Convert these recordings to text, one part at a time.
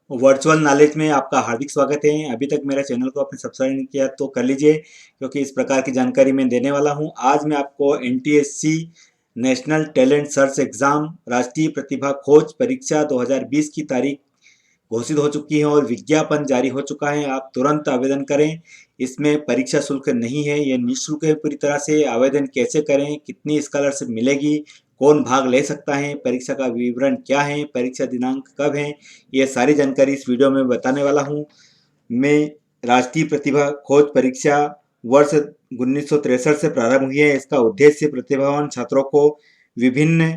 Virtual knowledge में आपका हार्दिक स्वागत है। अभी तक मेरे चैनल को आपने सब्सक्राइब नहीं किया तो कर लीजिए, क्योंकि इस प्रकार की जानकारी मैं देने वाला हूं। आज मैं आपको NTSC national talent search exam राष्ट्रीय प्रतिभा खोज परीक्षा 2020 की तारीख घोषित हो चुकी है और विज्ञापन जारी हो चुका है। आप तुरंत आवेदन करें। इसमें परीक्षा शुल्क नहीं है, ये निःशुल्क है पूरी तरह से। आवेदन कैसे करें, कितनी स्कॉलरशिप मिलेगी, कौन भाग ले सकता है, परीक्षा का विवरण क्या है, परीक्षा दिनांक कब है, ये सारी जानकारी इस वीडियो में बताने वाला हूँ मैं। राष्ट्रीय प्रतिभा खोज परीक्षा वर्ष 1963 से प्रारंभ हुई है। इसका उद्देश्य प्रतिभावान छात्रों को विभिन्न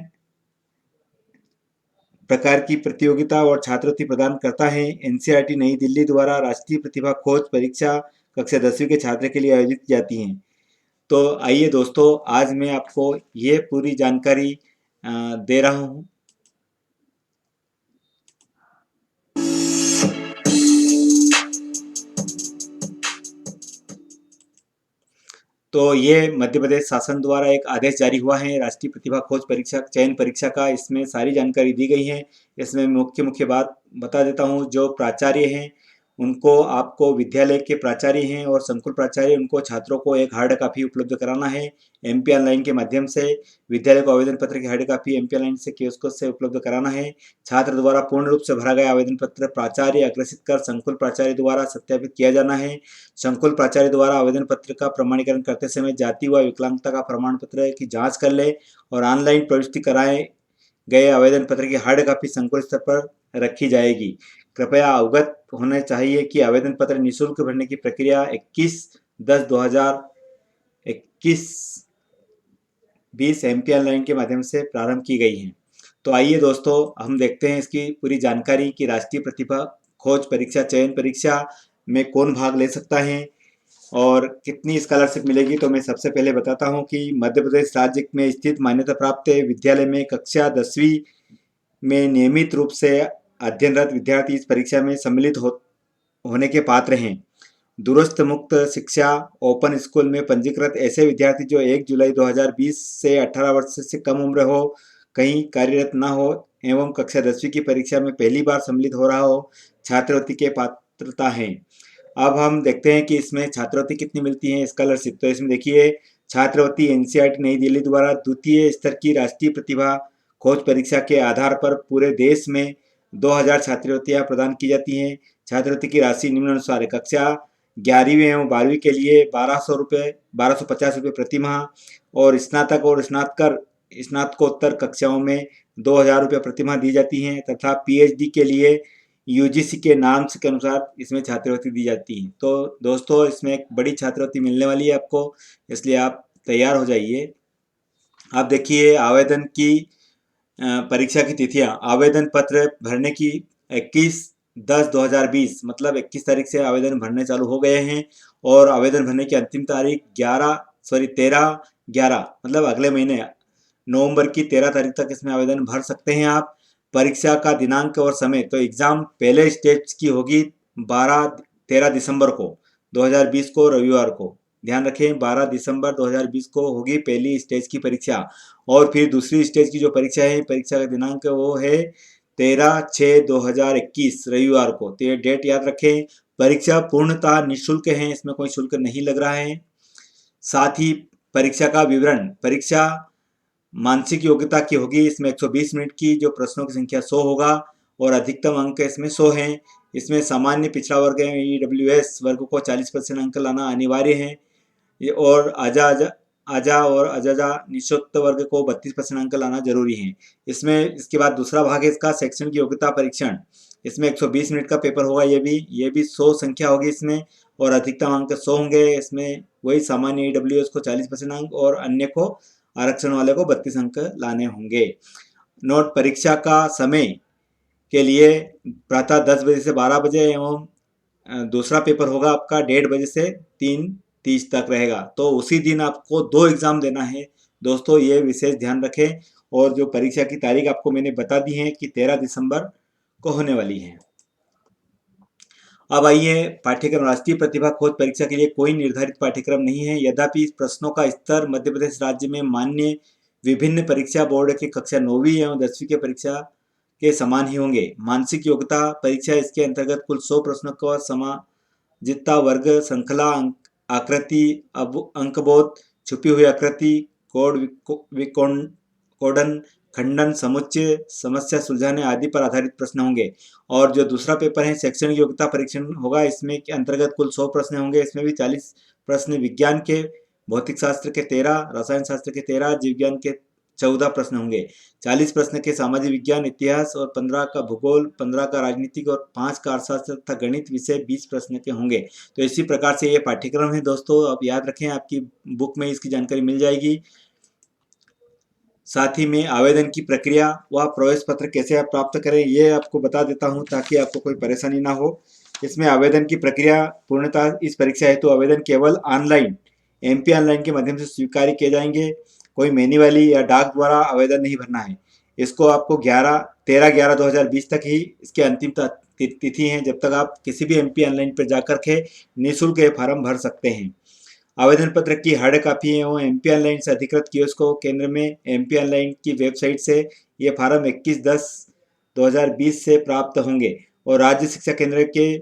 प्रकार की प्रतियोगिता और छात्रवृत्ति प्रदान करता है। एनसीईआरटी नई दिल्ली द्वारा राष्ट्रीय प्रतिभा खोज परीक्षा कक्षा 10वीं के छात्र के लिए आयोजित की जाती है। तो आइए दोस्तों, आज मैं आपको ये पूरी जानकारी दे रहा हूँ। तो ये मध्य प्रदेश शासन द्वारा एक आदेश जारी हुआ है राष्ट्रीय प्रतिभा खोज परीक्षा चयन परीक्षा का। इसमें सारी जानकारी दी गई है। इसमें मुख्य मुख्य बात बता देता हूँ। जो प्राचार्य हैं उनको, आपको विद्यालय के प्राचार्य हैं और संकुल प्राचार्य, उनको छात्रों को एक हार्ड कॉपी उपलब्ध कराना है एमपी ऑनलाइन के माध्यम से। विद्यालय को आवेदन पत्र की हार्ड कॉपी एमपी ऑनलाइन से कियोस्क से उपलब्ध कराना है। छात्र द्वारा पूर्ण रूप से भरा गया आवेदन पत्र प्राचार्य अग्रेसित कर संकुल प्राचार्य द्वारा सत्यापित किया जाना है। संकुल प्राचार्य द्वारा आवेदन पत्र का प्रमाणीकरण करते समय जाति व विकलांगता का प्रमाण पत्र की जांच कर ले और ऑनलाइन प्रविष्टि कराए गए आवेदन पत्र की हार्ड कॉपी संकुल स्तर पर रखी जाएगी। कृपया अवगत होना चाहिए कि आवेदन पत्र निःशुल्क भरने की प्रक्रिया 21/10/2021 एमपी ऑनलाइन के माध्यम से प्रारंभ की गई है। तो आइए दोस्तों, हम देखते हैं इसकी पूरी जानकारी कि राष्ट्रीय प्रतिभा खोज परीक्षा चयन परीक्षा में कौन भाग ले सकता है और कितनी स्कॉलरशिप मिलेगी। तो मैं सबसे पहले बताता हूं कि मध्य प्रदेश राज्य में स्थित मान्यता प्राप्त विद्यालय में कक्षा 10वीं में नियमित रूप से अध्ययनरत विद्यार्थी इस परीक्षा में सम्मिलित होने के पात्र हैं। दूरस्थ मुक्त शिक्षा ओपन स्कूल में पंजीकृत ऐसे विद्यार्थी जो 1 जुलाई 2020 से 18 वर्ष से कम उम्र हो, कहीं कार्यरत न हो एवं कक्षा 10वीं की परीक्षा में पहली बार सम्मिलित हो रहा हो, छात्रवृत्ति के पात्रता हैं। अब हम देखते हैं कि इसमें छात्रवृत्ति कितनी मिलती है, स्कॉलरशिप। तो इसमें देखिए, छात्रवृत्ति एनसीईआरटी नई दिल्ली द्वारा द्वितीय स्तर की राष्ट्रीय प्रतिभा खोज परीक्षा के आधार पर पूरे देश में 2000 छात्रवृत्तियां प्रदान की जाती हैं। छात्रवृत्ति की राशि निम्नानुसार है। कक्षा 11वीं एवं 12वीं के लिए 1250 रुपये प्रति माह और स्नातक और स्नातकोत्तर कक्षाओं में 2000 रुपये प्रति माह दी जाती हैं तथा पीएचडी के लिए यूजीसी के नाम के अनुसार इसमें छात्रवृत्ति दी जाती है। तो दोस्तों, इसमें एक बड़ी छात्रवृत्ति मिलने वाली है आपको, इसलिए आप तैयार हो जाइए। आप देखिए, आवेदन की परीक्षा की तिथियां। आवेदन पत्र भरने की 21/10/2020 मतलब 21 तारीख से आवेदन भरने चालू हो गए हैं और आवेदन भरने की अंतिम तारीख 13/11 मतलब अगले महीने नवंबर की 13 तारीख तक इसमें आवेदन भर सकते हैं आप। परीक्षा का दिनांक और समय। तो एग्ज़ाम पहले स्टेज की होगी 13 दिसंबर को 2020 को, रविवार को। ध्यान रखें, 12 दिसंबर 2020 को होगी पहली स्टेज की परीक्षा और फिर दूसरी स्टेज की जो परीक्षा है, परीक्षा का दिनांक वो है 13/6/2021 रविवार को। तो ये डेट याद रखें। परीक्षा पूर्णतः निःशुल्क है, इसमें कोई शुल्क नहीं लग रहा है। साथ ही परीक्षा का विवरण। परीक्षा मानसिक योग्यता की होगी। इसमें 120 मिनट की, जो प्रश्नों की संख्या 100 होगा और अधिकतम अंक इसमें 100 हैं। इसमें सामान्य पिछड़ा वर्ग है ईडब्ल्यूएस वर्ग को 40% अंक लाना अनिवार्य है और आजा और अजाजा निःशक्त वर्ग को 32% अंक लाना जरूरी है। इसमें इसके बाद दूसरा भाग है इसका, शैक्षणिक योग्यता परीक्षण। इसमें 120 मिनट का पेपर होगा। ये भी 100 संख्या होगी इसमें और अधिकतम अंक 100 होंगे। इसमें वही सामान्य ईडब्ल्यूएस को 40% अंक और अन्य को, आरक्षण वाले को 32 अंक लाने होंगे। नोट। परीक्षा का समय के लिए प्रातः 10 बजे से 12 बजे एवं दूसरा पेपर होगा आपका 1:30 बजे से 3:30 तक रहेगा। तो उसी दिन आपको 2 एग्ज़ाम देना है दोस्तों, ये विशेष ध्यान रखें। और जो परीक्षा की तारीख आपको मैंने बता दी है कि 13 दिसंबर को होने वाली है। अब आइए, पाठ्यक्रम। राष्ट्रीय प्रतिभा खोज परीक्षा के लिए कोई निर्धारित पाठ्यक्रम नहीं है। यद्यपि प्रश्नों का स्तर मध्य प्रदेश राज्य में मान्य विभिन्न परीक्षा बोर्ड की कक्षा 9वीं एवं 10वीं के परीक्षा के समान ही होंगे। मानसिक योग्यता परीक्षा, इसके अंतर्गत कुल 100 प्रश्नों का समाजितता, वर्ग, श्रृंखला, आकृति, अंकबोध, छुपी हुई आकृति, कोड, कोडन, खंडन, समुच्चय, समस्या सुलझाने आदि पर आधारित प्रश्न होंगे। और जो दूसरा पेपर है शैक्षणिक योग्यता परीक्षण होगा, इसमें के अंतर्गत कुल 100 प्रश्न होंगे। इसमें भी 40 प्रश्न विज्ञान के, भौतिक शास्त्र के 13, रसायन शास्त्र के 13, जीव विज्ञान के 14 प्रश्न होंगे। 40 प्रश्न के सामाजिक विज्ञान, इतिहास और 15 का भूगोल, 15 का राजनीतिक और 5 का अर्थशास्त्र तथा गणित विषय 20 प्रश्न के होंगे। तो इसी प्रकार से ये पाठ्यक्रम है दोस्तों। आप याद रखें, आपकी बुक में इसकी जानकारी मिल जाएगी। साथ ही में आवेदन की प्रक्रिया व प्रवेश पत्र कैसे आप प्राप्त करें ये आपको बता देता हूं, ताकि आपको कोई परेशानी ना हो। इसमें आवेदन की प्रक्रिया पूर्णतः इस परीक्षा हेतु आवेदन केवल ऑनलाइन, एमपी ऑनलाइन के माध्यम से स्वीकार किए जाएंगे। कोई मैन्युअली या डाक द्वारा आवेदन नहीं भरना है। इसको आपको 13/11/2020 तक ही इसकी अंतिम तिथि है, जब तक आप किसी भी एमपी ऑनलाइन पर जाकर के निःशुल्क ये फार्म भर सकते हैं। आवेदन पत्र की हार्ड कापी एवं एमपी ऑनलाइन से अधिकृत कियोस्क केंद्र में एमपी ऑनलाइन की वेबसाइट से ये फार्म 21/10/2020 से प्राप्त होंगे। और राज्य शिक्षा केंद्र के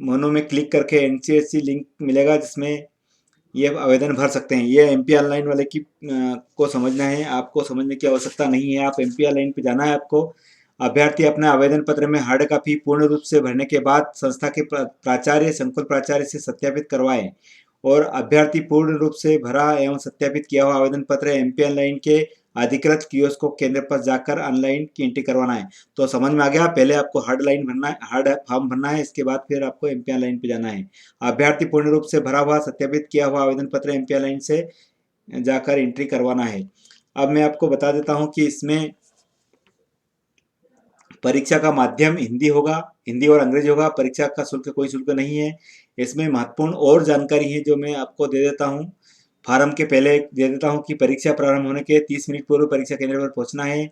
मोनो में क्लिक करके एनसीएससी लिंक मिलेगा, जिसमें ये आवेदन भर सकते हैं। ये एमपी ऑनलाइन वाले की को समझना है, आपको समझने की आवश्यकता नहीं है। आप एमपी ऑनलाइन पे जाना है आपको। अभ्यर्थी अपने आवेदन पत्र में हार्ड कॉपी पूर्ण रूप से भरने के बाद संस्था के प्राचार्य, संकुल प्राचार्य से सत्यापित करवाएं। और अभ्यर्थी पूर्ण रूप से भरा एवं सत्यापित किया हुआ आवेदन पत्र एमपी ऑनलाइन के अधिकृत कियोस्क केंद्र पर जाकर ऑनलाइन की एंट्री करवाना है। तो समझ में आ गया, पहले आपको हार्ड लाइन भरना है, हार्ड फॉर्म भरना है, इसके बाद फिर आपको एमपी ऑनलाइन पे जाना है। अभ्यर्थी पूर्ण रूप से भरा हुआ सत्यापित किया हुआ आवेदन पत्र एमपी ऑनलाइन से जाकर एंट्री करवाना है। अब मैं आपको बता देता हूँ कि इसमें परीक्षा का माध्यम हिंदी होगा, हिंदी और अंग्रेजी होगा। परीक्षा का शुल्क कोई शुल्क नहीं है। इसमें महत्वपूर्ण और जानकारी है जो मैं आपको दे देता हूँ। फार्म के पहले दे देता हूँ कि परीक्षा प्रारंभ होने के 30 मिनट पूर्व परीक्षा केंद्र पर पहुँचना है।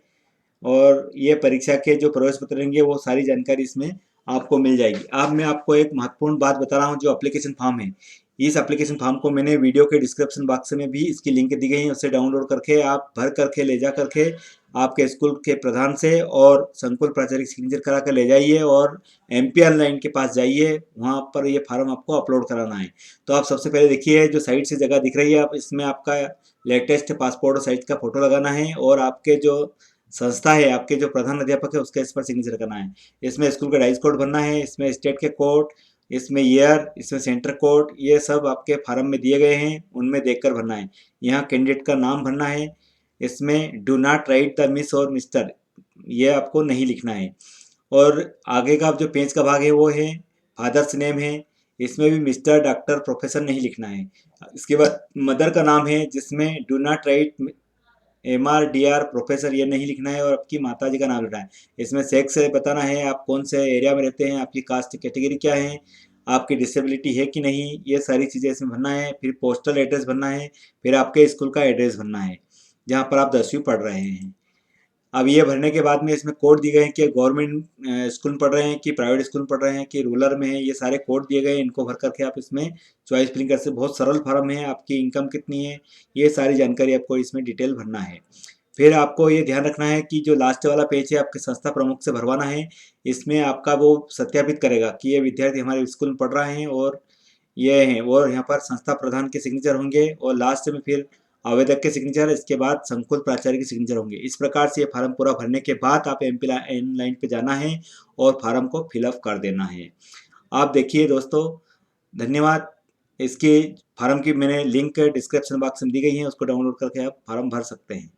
और ये परीक्षा के जो प्रवेश पत्र रहेंगे वो सारी जानकारी इसमें आपको मिल जाएगी। अब मैं आपको एक महत्वपूर्ण बात बता रहा हूँ, जो एप्लीकेशन फॉर्म है। इस एप्लीकेशन फॉर्म को मैंने वीडियो के डिस्क्रिप्शन बॉक्स में भी इसकी लिंक दी गई है, उससे डाउनलोड करके आप भर करके ले जा करके आपके स्कूल के प्रधान से और संकुल प्राचार्य की सिग्नेचर करा कर ले जाइए और एमपी ऑनलाइन के पास जाइए, वहाँ पर ये फार्म आपको अपलोड कराना है। तो आप सबसे पहले देखिए, जो साइड से जगह दिख रही है, आप इसमें आपका लेटेस्ट पासपोर्ट साइज का फोटो लगाना है और आपके जो संस्था है, आपके जो प्रधान अध्यापक है, उसका इस पर सिग्नेचर करना है। इसमें स्कूल का डाइस कोड भरना है, इसमें स्टेट के कोड, इसमें ईयर, इसमें सेंटर कोड, ये सब आपके फार्म में दिए गए हैं, उनमें देखकर भरना है। यहाँ कैंडिडेट का नाम भरना है। इसमें do not right the miss और मिस्टर, ये आपको नहीं लिखना है। और आगे का जो पेज का भाग है वो है फादर्स नेम है, इसमें भी मिस्टर, डॉक्टर, प्रोफेसर नहीं लिखना है। इसके बाद मदर का नाम है, जिसमें do not right MR DR professor, ये नहीं लिखना है। और आपकी माता जी का नाम लिखना है। इसमें सेक्स बताना है, आप कौन से एरिया में रहते हैं, आपकी कास्ट कैटेगरी क्या है, आपकी डिसेबिलिटी है कि नहीं, ये सारी चीज़ें इसमें भरना है। फिर पोस्टल एड्रेस भरना है, फिर आपके स्कूल का एड्रेस भरना है जहाँ पर आप 10वीं पढ़ रहे हैं। अब ये भरने के बाद में इसमें कोड दिए गए हैं कि गवर्नमेंट स्कूल में पढ़ रहे हैं कि प्राइवेट स्कूल में पढ़ रहे हैं कि रूरल में है, ये सारे कोड दिए गए हैं। इनको भर करके आप इसमें चॉइस फिलिंग कर सकते। बहुत सरल फॉर्म है। आपकी इनकम कितनी है, ये सारी जानकारी आपको इसमें डिटेल भरना है। फिर आपको ये ध्यान रखना है कि जो लास्ट वाला पेज है आपके संस्था प्रमुख से भरवाना है। इसमें आपका वो सत्यापित करेगा कि ये विद्यार्थी हमारे स्कूल में पढ़ रहा है और ये हैं, और यहाँ पर संस्था प्रधान के सिग्नेचर होंगे और लास्ट में फिर आवेदक के सिग्नेचर, इसके बाद संकुल प्राचार्य के सिग्नेचर होंगे। इस प्रकार से ये फार्म पूरा भरने के बाद आप एमपी ऑनलाइन पे जाना है और फार्म को फिलअप कर देना है। आप देखिए दोस्तों, धन्यवाद। इसके फार्म की मैंने लिंक डिस्क्रिप्शन बॉक्स में दी गई है, उसको डाउनलोड करके आप फार्म भर सकते हैं।